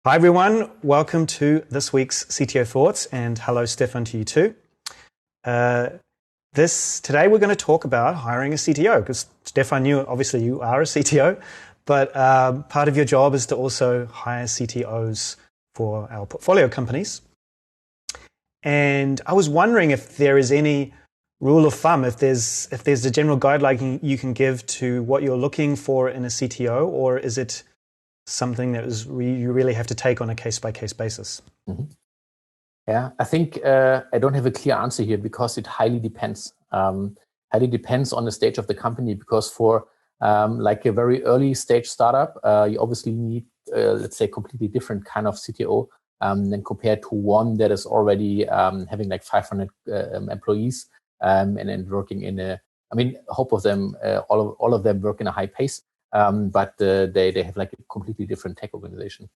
Hi everyone, welcome to this week's CTO Thoughts, and hello Stephan to you too. Today we're going to talk about hiring a CTO, because Stephan, obviously you are a CTO, but part of your job is to also hire CTOs for our portfolio companies. And I was wondering if there is any rule of thumb, if there's a general guideline you can give to what you're looking for in a CTO, or is it something that you really have to take on a case-by-case basis? Mm-hmm. Yeah, I think I don't have a clear answer here because it highly depends. Highly depends on the stage of the company, because for like a very early stage startup, you obviously need, let's say, completely different kind of CTO than compared to one that is already having like 500 employees and then working in hope of them, all of them work in a high pace. But they have like a completely different tech organization.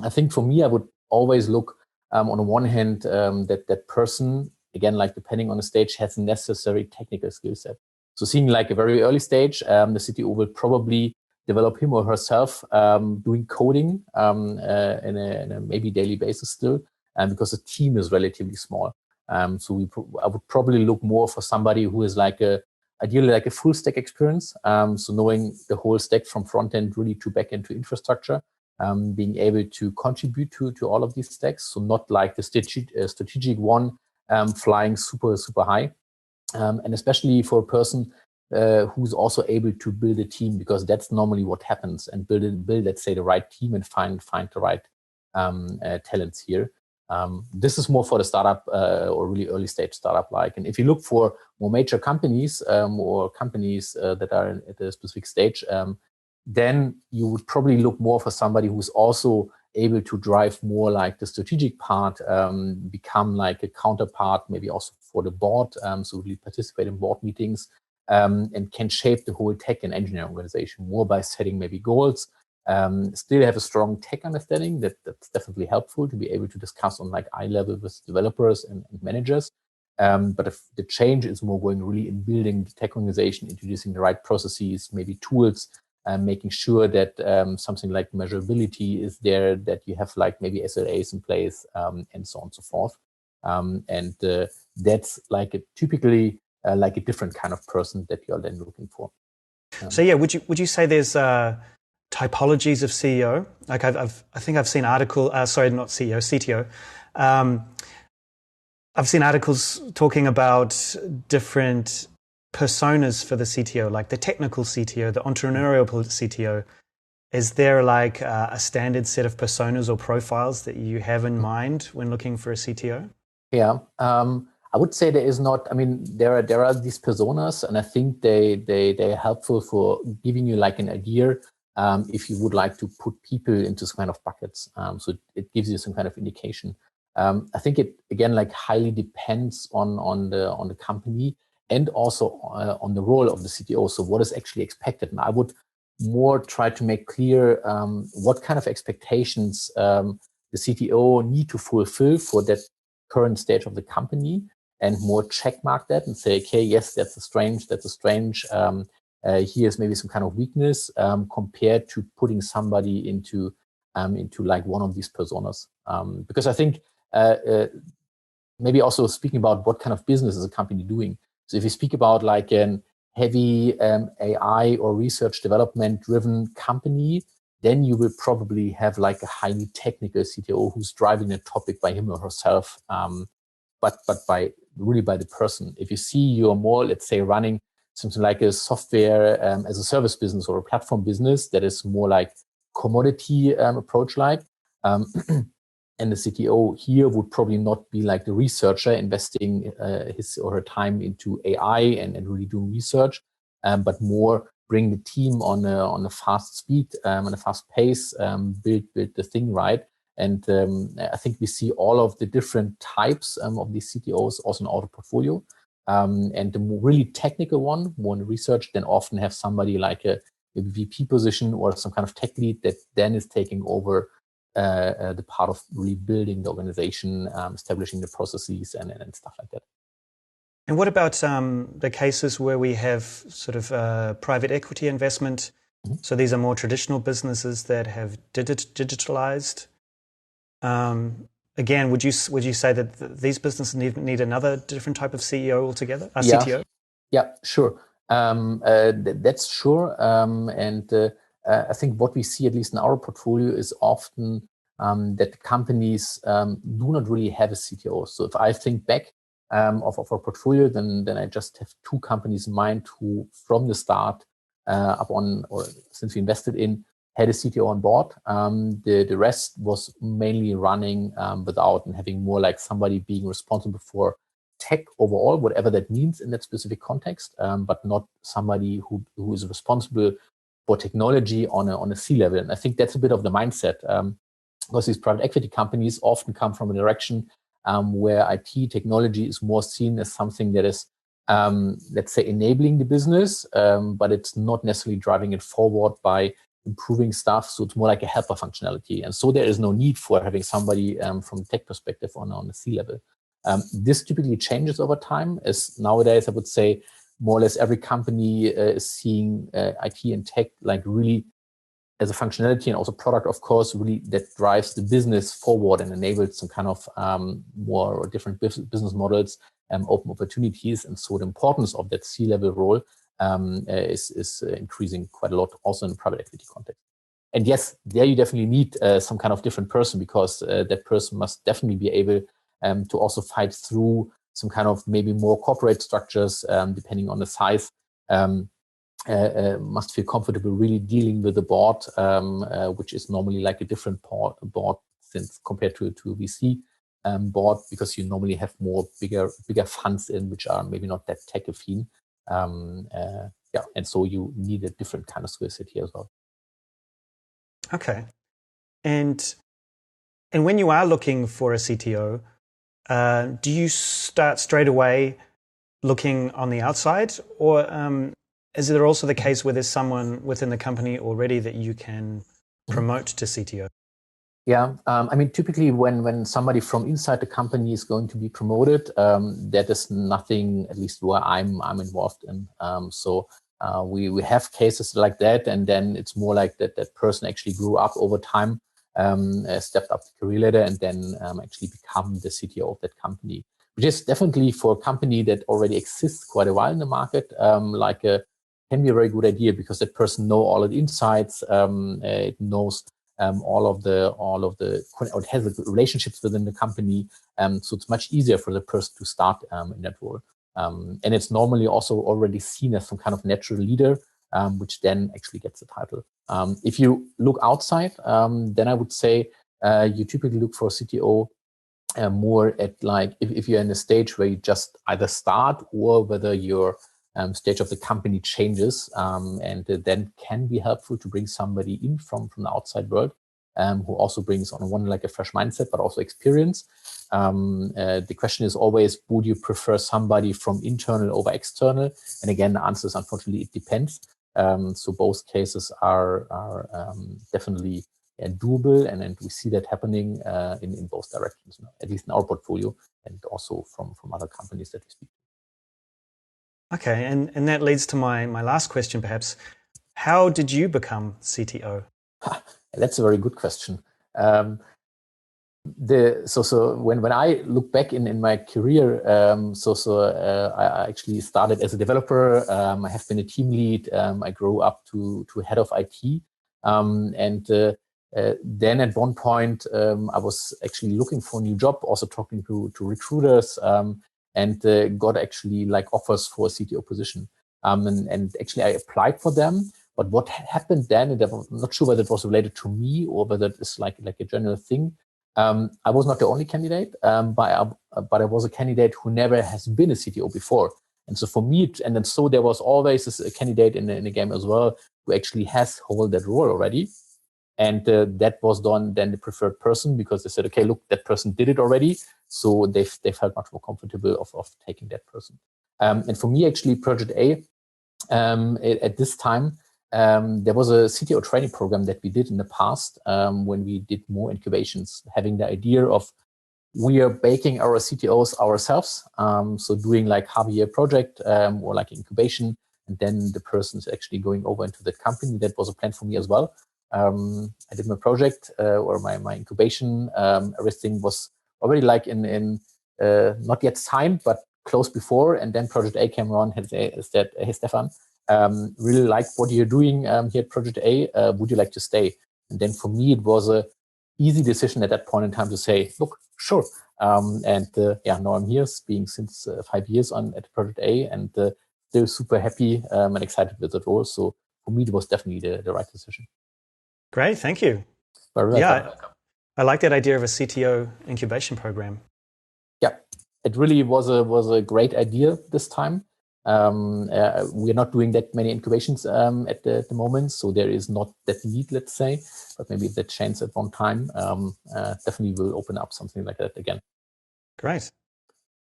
I think for me, I would always look on the one hand that person, again, like depending on the stage, has necessary technical skill set. So seeing like a very early stage, the CTO will probably develop him or herself doing coding in a maybe daily basis still, because the team is relatively small. So I would probably look more for somebody who is ideally like a full stack experience. So knowing the whole stack from front end really to back end to infrastructure, being able to contribute to all of these stacks. So not like the strategic one flying super high. And especially for a person who's also able to build a team, because that's normally what happens, and build let's say the right team and find the right talents here. This is more for the startup or really early stage startup like. And if you look for more major companies or companies that are at a specific stage, then you would probably look more for somebody who's also able to drive more like the strategic part, become like a counterpart, maybe also for the board, so really participate in board meetings, and can shape the whole tech and engineering organization more by setting maybe goals. Still have a strong tech understanding that's definitely helpful to be able to discuss on like eye level with developers and managers. But if the change is more going really in building the tech organization, introducing the right processes, maybe tools, making sure that something like measurability is there, that you have like maybe SLAs in place, and so on and so forth. And that's like typically like a different kind of person that you're then looking for. So yeah, would you say there's typologies of CEO? Like I think I've seen CTO. I've seen articles talking about different personas for the CTO, like the technical CTO, the entrepreneurial CTO. Is there like a standard set of personas or profiles that you have in mind when looking for a CTO? Yeah, I would say there is not. I mean, there are these personas, and I think they're helpful for giving you like an idea if you would like to put people into some kind of buckets. So it gives you some kind of indication. I think it again like highly depends on the company and also on the role of the CTO. So what is actually expected, and I would more try to make clear what kind of expectations the CTO need to fulfill for that current stage of the company, and more checkmark that and say, okay, yes, that's a strange. Here's maybe some kind of weakness compared to putting somebody into like one of these personas. Because I think maybe also speaking about what kind of business is a company doing. So if you speak about like an heavy AI or research development driven company, then you will probably have like a highly technical CTO who's driving the topic by him or herself, but by the person. If you see you're more, let's say, running something like a software as a service business or a platform business that is more like commodity approach like, and the CTO here would probably not be like the researcher investing his or her time into AI and really doing research, but more bring the team on a fast speed, on a fast pace, build the thing right. And I think we see all of the different types of these CTOs also in our portfolio. And the more really technical one, more in research, then often have somebody like a VP position or some kind of tech lead that then is taking over the part of really building the organization, establishing the processes and stuff like that. And what about the cases where we have sort of private equity investment? Mm-hmm. So these are more traditional businesses that have digitalized. Again, would you say that these businesses need another different type of CEO altogether? Yeah, CTO? yeah, sure. That's sure. I think what we see, at least in our portfolio, is often that companies do not really have a CTO. So if I think back of our portfolio, then I just have two companies in mind who, from the start or since we invested in, had a CTO on board. The rest was mainly running without, and having more like somebody being responsible for tech overall, whatever that means in that specific context, but not somebody who is responsible for technology on a C-level. And I think that's a bit of the mindset, because these private equity companies often come from a direction where IT technology is more seen as something that is, let's say, enabling the business, but it's not necessarily driving it forward by improving stuff. So it's more like a helper functionality. And so there is no need for having somebody from a tech perspective on a C-level. This typically changes over time, as nowadays I would say more or less every company is seeing IT and tech like really as a functionality and also product, of course, really that drives the business forward and enables some kind of more or different business models, open opportunities. And so the importance of that C-level role is increasing quite a lot also in the private equity context. And yes, there you definitely need some kind of different person, because that person must definitely be able to also fight through some kind of maybe more corporate structures, depending on the size, must feel comfortable really dealing with the board, which is normally like a different board since compared to a VC board, because you normally have more bigger funds in which are maybe not that tech-affine. Yeah, and so you need a different kind of skill set here as well. Okay. And when you are looking for a CTO, do you start straight away looking on the outside, or is there also the case where there's someone within the company already that you can promote to CTO? Yeah, I mean, typically when somebody from inside the company is going to be promoted, that is nothing, at least where I'm involved in. So we have cases like that, and then it's more like that person actually grew up over time, stepped up the career ladder, and then actually become the CTO of that company, which is definitely for a company that already exists quite a while in the market, can be a very good idea, because that person knows all of the insights, it knows all of the, or it has relationships within the company, so it's much easier for the person to start in that role. And it's normally also already seen as some kind of natural leader, which then actually gets the title. If you look outside, then I would say you typically look for a CTO more at like if you're in a stage where you just either start, or whether your stage of the company changes, and then can be helpful to bring somebody in from the outside world, who also brings on one like a fresh mindset, but also experience. The question is always, would you prefer somebody from internal over external? And again, the answer is unfortunately it depends. So both cases are definitely doable, and we see that happening in both directions, at least in our portfolio, and also from other companies that we speak to. Okay, and that leads to my last question, perhaps. How did you become CTO? That's a very good question. So when I look back in my career, I actually started as a developer. I have been a team lead. I grew up to head of IT, and then at one point I was actually looking for a new job, also talking to recruiters, and got actually like offers for a CTO position. And actually I applied for them. But what happened then, and I'm not sure whether it was related to me or whether it's like a general thing. I was not the only candidate, but I was a candidate who never has been a CTO before. And so for me, and then so there was always a candidate in the game as well who actually has held that role already. And that was then the preferred person, because they said, okay, look, that person did it already. So they felt much more comfortable of taking that person. And for me, actually, Project A, at this time, there was a CTO training program that we did in the past when we did more incubations, having the idea of we are baking our CTOs ourselves. So doing like half a year project or like incubation, and then the person is actually going over into the company. That was a plan for me as well. I did my project or my incubation. Everything was already like in not yet signed, but close before. And then Project A came around and said, "Hey, Stephan, really like what you're doing here at Project A. Would you like to stay?" And then for me, it was a easy decision at that point in time to say, "Look, sure." Now I'm here, being since 5 years at Project A, and still super happy and excited with it all. So for me, it was definitely the right decision. Great, thank you. Very welcome. I like that idea of a CTO incubation program. Yeah, it really was a great idea this time. We're not doing that many incubations at the moment, so there is not that need, let's say, but maybe that chance at one time definitely will open up something like that again. Great.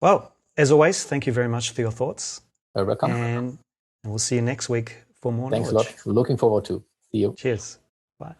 Well, as always, thank you very much for your thoughts. Welcome. And we'll see you next week for more knowledge. Thanks a lot. Looking forward to. See you. Cheers. Bye.